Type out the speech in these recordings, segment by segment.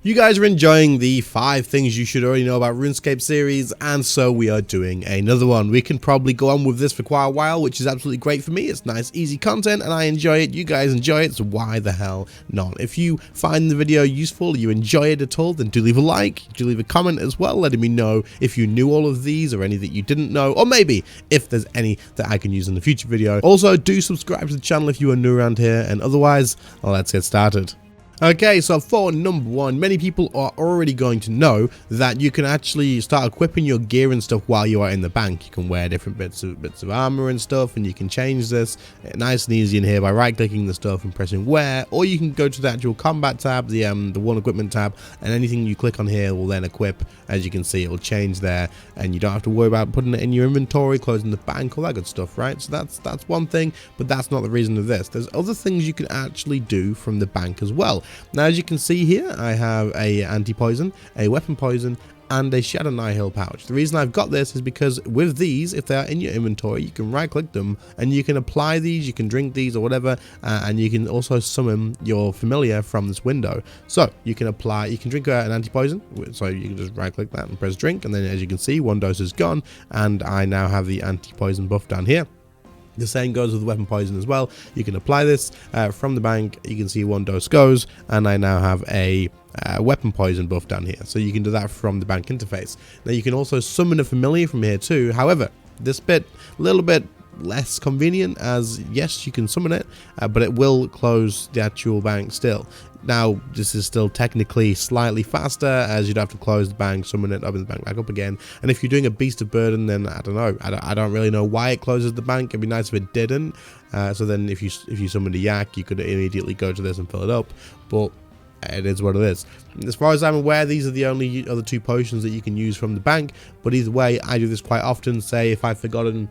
You guys are enjoying the 5 things you should already know about RuneScape series, and so we are doing another one. We can probably go on with this for quite a while, which is absolutely great for me. It's nice, easy content, and I enjoy it. You guys enjoy it, so why the hell not? If you find the video useful, you enjoy it at all, then do leave a like, do leave a comment as well, letting me know if you knew all of these or any that you didn't know, or maybe if there's any that I can use in the future video. Also, do subscribe to the channel if you are new around here, and otherwise, let's get started. Okay, so for number 1, many people are already going to know that you can actually start equipping your gear and stuff while you are in the bank. You can wear different bits of armor and stuff, and you can change this nice and easy in here by right-clicking the stuff and pressing wear, or you can go to the actual combat tab, the one equipment tab, and anything you click on here will then equip. As you can see, it will change there, and you don't have to worry about putting it in your inventory, closing the bank, all that good stuff, right? So that's one thing, but that's not the reason of this. There's other things you can actually do from the bank as well. Now, as you can see here, I have a anti-poison, a weapon poison, and a Shadow Nihil pouch. The reason I've got this is because with these, if they are in your inventory, you can right click them and you can apply these, you can drink these or whatever, and you can also summon your familiar from this window. So you can drink an anti-poison, so you can just right click that and press drink, and then as you can see, 1 dose is gone, and I now have the anti-poison buff down here. The same goes with weapon poison as well. You can apply this from the bank. You can see 1 dose goes, and I now have a weapon poison buff down here. So you can do that from the bank interface. Now you can also summon a familiar from here too. However, this bit a little bit less convenient, as yes, you can summon it, but it will close the actual bank still. Now, this is still technically slightly faster, as you'd have to close the bank, summon it, open the bank back up again. And if you're doing a Beast of Burden, then I don't know. I don't really know why it closes the bank. It'd be nice if it didn't. So then if you summoned a yak, you could immediately go to this and fill it up. But it is what it is. As far as I'm aware, these are the only other 2 potions that you can use from the bank. But either way, I do this quite often. Say if I've forgotten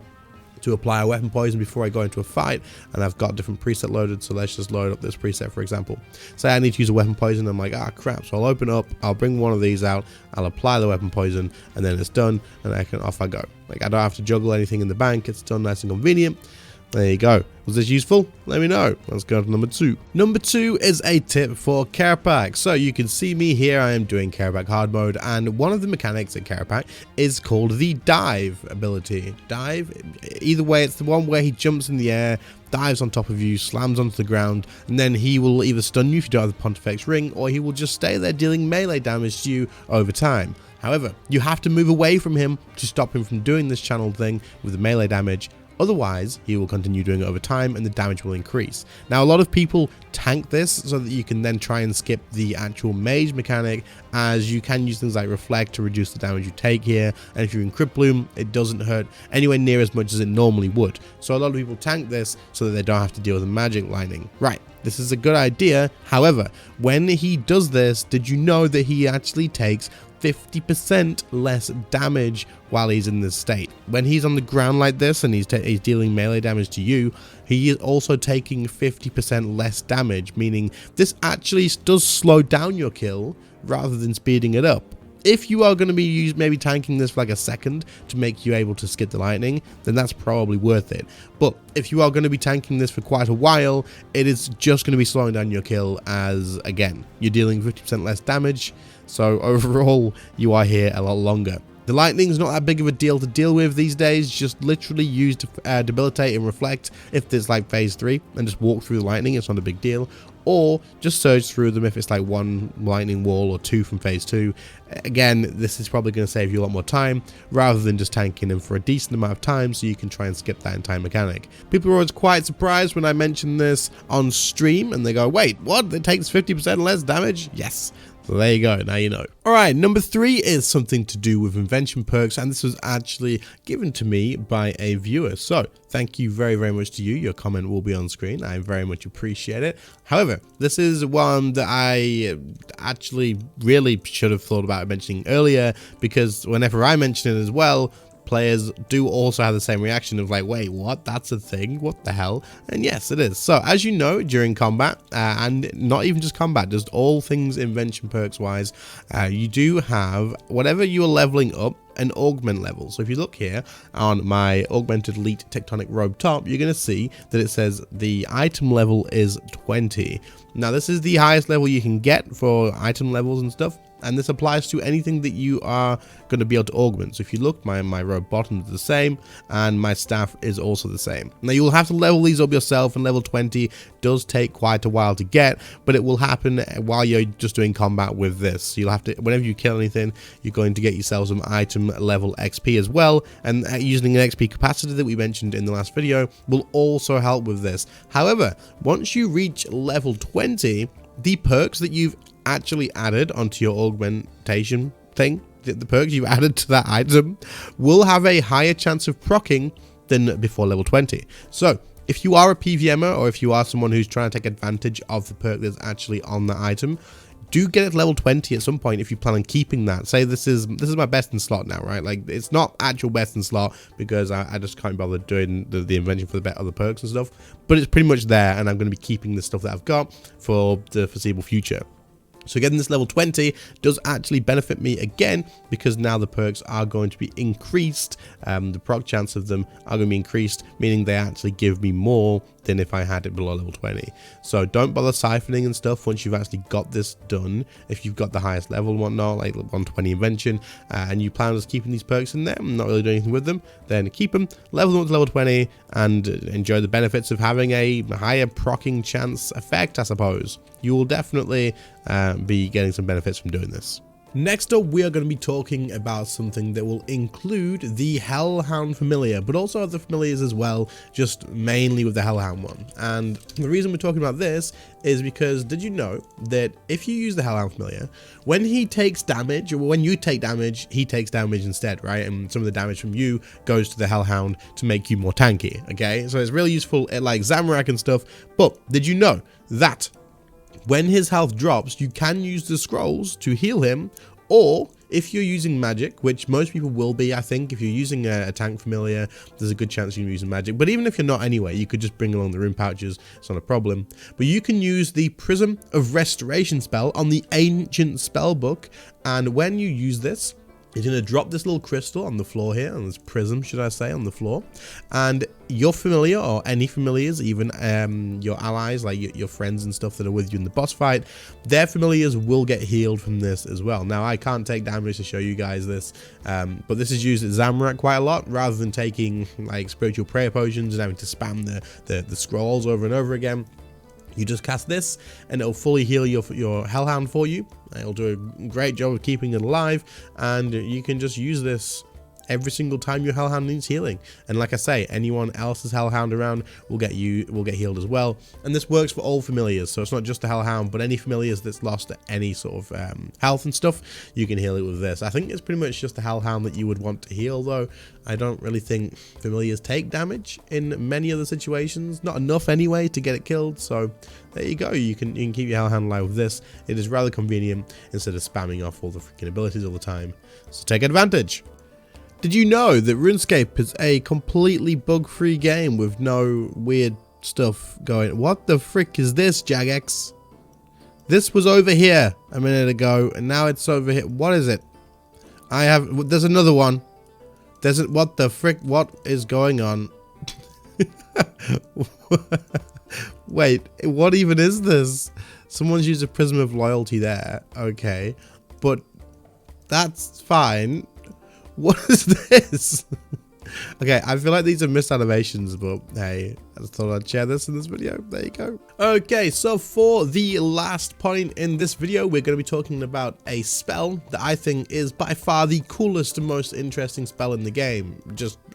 to apply a weapon poison before I go into a fight, and I've got different preset loaded, so let's just load up this preset. For example, say I need to use a weapon poison, I'm like, ah crap, so I'll open up, I'll bring one of these out, I'll apply the weapon poison, and then it's done, and off I go. Like, I don't have to juggle anything in the bank. It's done nice and convenient. There you go. Was this useful? Let me know. Let's go to number 2. Number 2 is a tip for Kerapac. So you can see me here. I am doing Kerapac hard mode, and one of the mechanics at Kerapac is called the dive ability. Dive? Either way, it's the one where he jumps in the air, dives on top of you, slams onto the ground, and then he will either stun you if you don't have the Pontifex ring, or he will just stay there dealing melee damage to you over time. However, you have to move away from him to stop him from doing this channel thing with the melee damage. Otherwise, he will continue doing it over time and the damage will increase. Now, a lot of people tank this so that you can then try and skip the actual mage mechanic, as you can use things like reflect to reduce the damage you take here. And if you're in Crypt Bloom, it doesn't hurt anywhere near as much as it normally would. So a lot of people tank this so that they don't have to deal with the magic lightning. Right, this is a good idea. However, when he does this, did you know that he actually takes 50% less damage while he's in this state? When he's on the ground like this and he's dealing melee damage to you, he is also taking 50% less damage, meaning this actually does slow down your kill rather than speeding it up. If you are going to be maybe tanking this for like a second to make you able to skip the lightning, then that's probably worth it. But if you are going to be tanking this for quite a while, it is just going to be slowing down your kill, as again, you're dealing 50% less damage. So overall, you are here a lot longer. The lightning's not that big of a deal to deal with these days. Just literally use debilitate and reflect if there's like phase 3, and just walk through the lightning. It's not a big deal. Or just surge through them if it's like 1 lightning wall or 2 from phase 2. Again, this is probably going to save you a lot more time rather than just tanking them for a decent amount of time, so you can try and skip that entire mechanic. People are always quite surprised when I mention this on stream and they go, wait, what? It takes 50% less damage? Yes. So there you go, now you know. Alright, number 3 is something to do with invention perks, and this was actually given to me by a viewer. So thank you very, very much to you. Your comment will be on screen. I very much appreciate it. However, this is one that I actually really should have thought about mentioning earlier, because whenever I mention it as well, players do also have the same reaction of like, wait, what? That's a thing? What the hell? And yes, it is. So as you know, during combat, and not even just combat, just all things invention perks wise, you do have whatever you are leveling up an augment level. So if you look here on my augmented elite tectonic robe top, you're going to see that it says the item level is 20. Now this is the highest level you can get for item levels and stuff, and this applies to anything that you are going to be able to augment. So if you look, my robe bottom is the same, and my staff is also the same. Now you'll have to level these up yourself, and level 20 does take quite a while to get, but it will happen while you're just doing combat with this. So you'll have to, whenever you kill anything, you're going to get yourself some item level XP as well, and using an XP capacitor that we mentioned in the last video will also help with this. However, once you reach level 20, the perks that you've actually added onto your augmentation thing, the perks you've added to that item, will have a higher chance of proccing than before level 20. So if you are a PVMer, or if you are someone who's trying to take advantage of the perk that's actually on that item, do get it level 20 at some point if you plan on keeping that. Say this is my best in slot now, right? Like, it's not actual best in slot because I just can't bother doing the invention for the other perks and stuff, but it's pretty much there, and I'm going to be keeping the stuff that I've got for the foreseeable future. So getting this level 20 does actually benefit me again, because now the perks are going to be increased. The proc chance of them are going to be increased, meaning they actually give me more than if I had it below level 20. So don't bother siphoning and stuff once you've actually got this done. If you've got the highest level and whatnot, like 120 invention, and you plan on just keeping these perks in there and not really doing anything with them, then keep them, level them up to level 20, and enjoy the benefits of having a higher proccing chance effect, I suppose. You will definitely be getting some benefits from doing this. Next up, we are going to be talking about something that will include the Hellhound familiar, but also other familiars as well, just mainly with the Hellhound one. And the reason we're talking about this is because, did you know that if you use the Hellhound familiar, when he takes damage, or when you take damage, he takes damage instead, right? And some of the damage from you goes to the Hellhound to make you more tanky, okay? So it's really useful at like Zamorak and stuff. But did you know that when his health drops, you can use the scrolls to heal him, or if you're using magic, which most people will be, I think, if you're using a tank familiar, there's a good chance you're using magic. But even if you're not anyway, you could just bring along the rune pouches, it's not a problem. But you can use the Prism of Restoration spell on the Ancient Spellbook, and when you use this, you're going to drop this little crystal on the floor here, on this prism, should I say, on the floor. And your familiar, or any familiars, even your allies, like your friends and stuff that are with you in the boss fight, their familiars will get healed from this as well. Now, I can't take damage to show you guys this, but this is used at Zamorak quite a lot, rather than taking like spiritual prayer potions and having to spam the scrolls over and over again. You just cast this, and it'll fully heal your Hellhound for you. It'll do a great job of keeping it alive, and you can just use this every single time your Hellhound needs healing. And like I say, anyone else's Hellhound around will get healed as well. And this works for all familiars, so it's not just the Hellhound, but any familiars that's lost any sort of health and stuff, you can heal it with this. I think it's pretty much just the Hellhound that you would want to heal, though. I don't really think familiars take damage in many other situations, not enough anyway to get it killed. So there you go, you can keep your Hellhound alive with this. It is rather convenient instead of spamming off all the freaking abilities all the time, so take advantage. Did you know that RuneScape is a completely bug-free game with no weird stuff going? What the frick is this, Jagex? This was over here a minute ago, and now it's over here. What is it? There's another one. What the frick? What is going on? Wait, what even is this? Someone's used a Prism of Loyalty there. Okay, but that's fine. What is this? Okay, I feel like these are missed animations, but hey, I just thought I'd share this in this video. There you go. Okay, so for the last point in this video, we're going to be talking about a spell that I think is by far the coolest and most interesting spell in the game.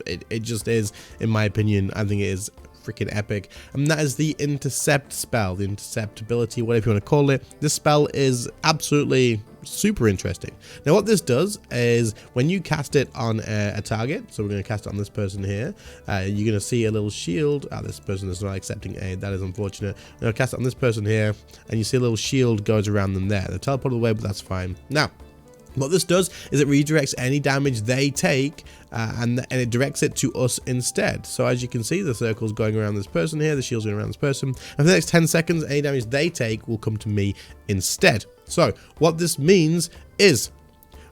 It just is, in my opinion. I think it is freaking epic, and that is the Intercept spell, the Intercept ability, whatever you want to call it. This spell is absolutely super interesting. Now what this does is when you cast it on a target, so we're going to cast it on this person here, you're going to see a little shield. This person is not accepting aid, that is unfortunate. I'm going to cast it on this person here, and you see a little shield goes around them there. They're teleported away, but that's fine. Now what this does is it redirects any damage they take, and it directs it to us instead. So as you can see, the circle's going around this person here, the shield's going around this person, and for the next 10 seconds, any damage they take will come to me instead. So what this means is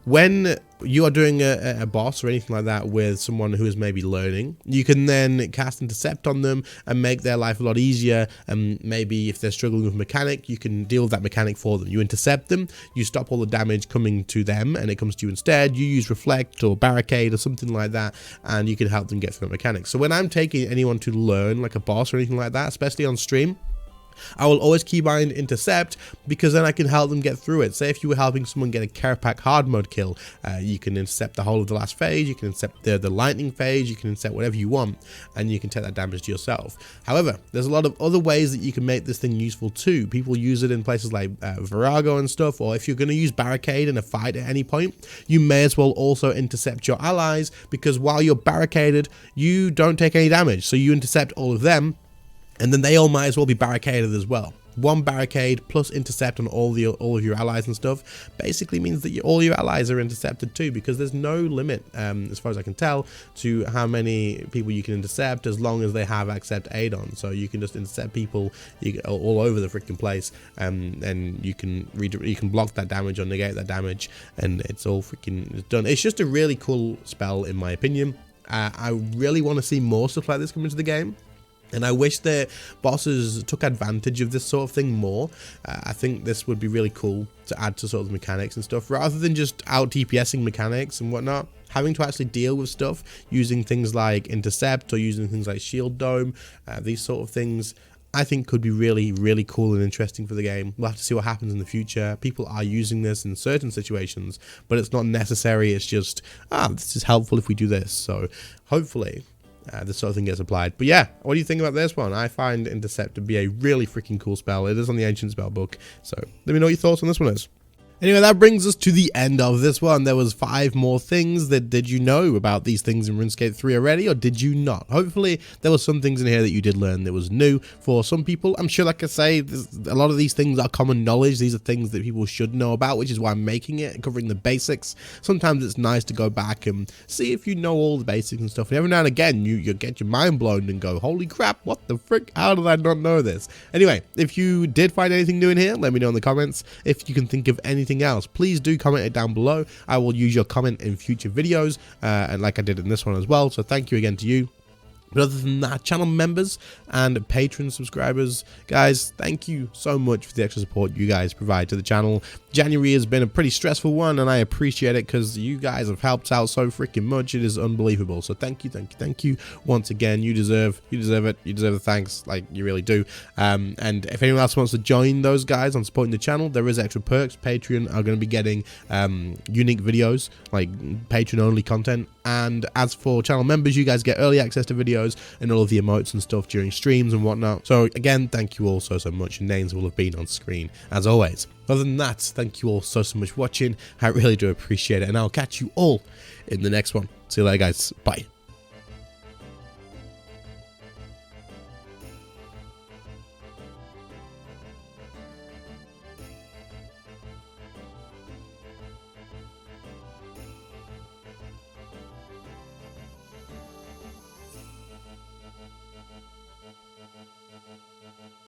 when you are doing a boss or anything like that with someone who is maybe learning, you can then cast Intercept on them and make their life a lot easier. And maybe if they're struggling with a mechanic, you can deal with that mechanic for them. You intercept them, you stop all the damage coming to them, and it comes to you instead. You use Reflect or Barricade or something like that, and you can help them get through the mechanic. So when I'm taking anyone to learn like a boss or anything like that, especially on stream, I will always keybind Intercept, because then I can help them get through it. Say if you were helping someone get a Kerapac hard mode kill, you can intercept the whole of the last phase, you can intercept the lightning phase, you can intercept whatever you want, and you can take that damage to yourself. However, there's a lot of other ways that you can make this thing useful too. People use it in places like Virago and stuff, or if you're going to use Barricade in a fight at any point, you may as well also intercept your allies, because while you're barricaded, you don't take any damage, so you intercept all of them, and then they all might as well be barricaded as well. One barricade plus intercept on all of your allies and stuff basically means that all your allies are intercepted too, because there's no limit, as far as I can tell, to how many people you can intercept as long as they have accept aid on. So you can just intercept people all over the freaking place, and you can block that damage or negate that damage, and it's all freaking done. It's just a really cool spell in my opinion. I really want to see more stuff like this come into the game. And I wish that bosses took advantage of this sort of thing more. I think this would be really cool to add to sort of the mechanics and stuff, rather than just out DPSing mechanics and whatnot. Having to actually deal with stuff using things like Intercept or using things like Shield Dome, these sort of things, I think could be really, really cool and interesting for the game. We'll have to see what happens in the future. People are using this in certain situations, but it's not necessary. It's just, this is helpful if we do this. So hopefully this sort of thing gets applied. But yeah, what do you think about this one? I find Intercept to be a really freaking cool spell. It is on the Ancient Spell book, so let me know what your thoughts on this one is. Anyway, that brings us to the end of this one. There was 5 more things. Did you know about these things in RuneScape 3 already, or did you not? Hopefully, there were some things in here that you did learn that was new for some people. I'm sure, like I say, a lot of these things are common knowledge. These are things that people should know about, which is why I'm making it, covering the basics. Sometimes it's nice to go back and see if you know all the basics and stuff. And every now and again, you get your mind blown and go, holy crap, what the frick? How did I not know this? Anyway, if you did find anything new in here, let me know in the comments. If you can think of anything else, please do comment it down below. I will use your comment in future videos, and like I did in this one as well. So thank you again to you. But other than that, channel members and Patreon subscribers, guys, thank you so much for the extra support you guys provide to the channel. January has been a pretty stressful one, and I appreciate it because you guys have helped out so freaking much. It is unbelievable. So thank you once again. You deserve it. You deserve the thanks, like you really do. And if anyone else wants to join those guys on supporting the channel, there is extra perks. Patreon are going to be getting unique videos, like Patreon only content. And as for channel members, you guys get early access to videos and all of the emotes and stuff during streams and whatnot. So again, thank you all so much. Your names will have been on screen as always. Other than that, thank you all so much for watching. I really do appreciate it, and I'll catch you all in the next one. See you later, guys. Bye.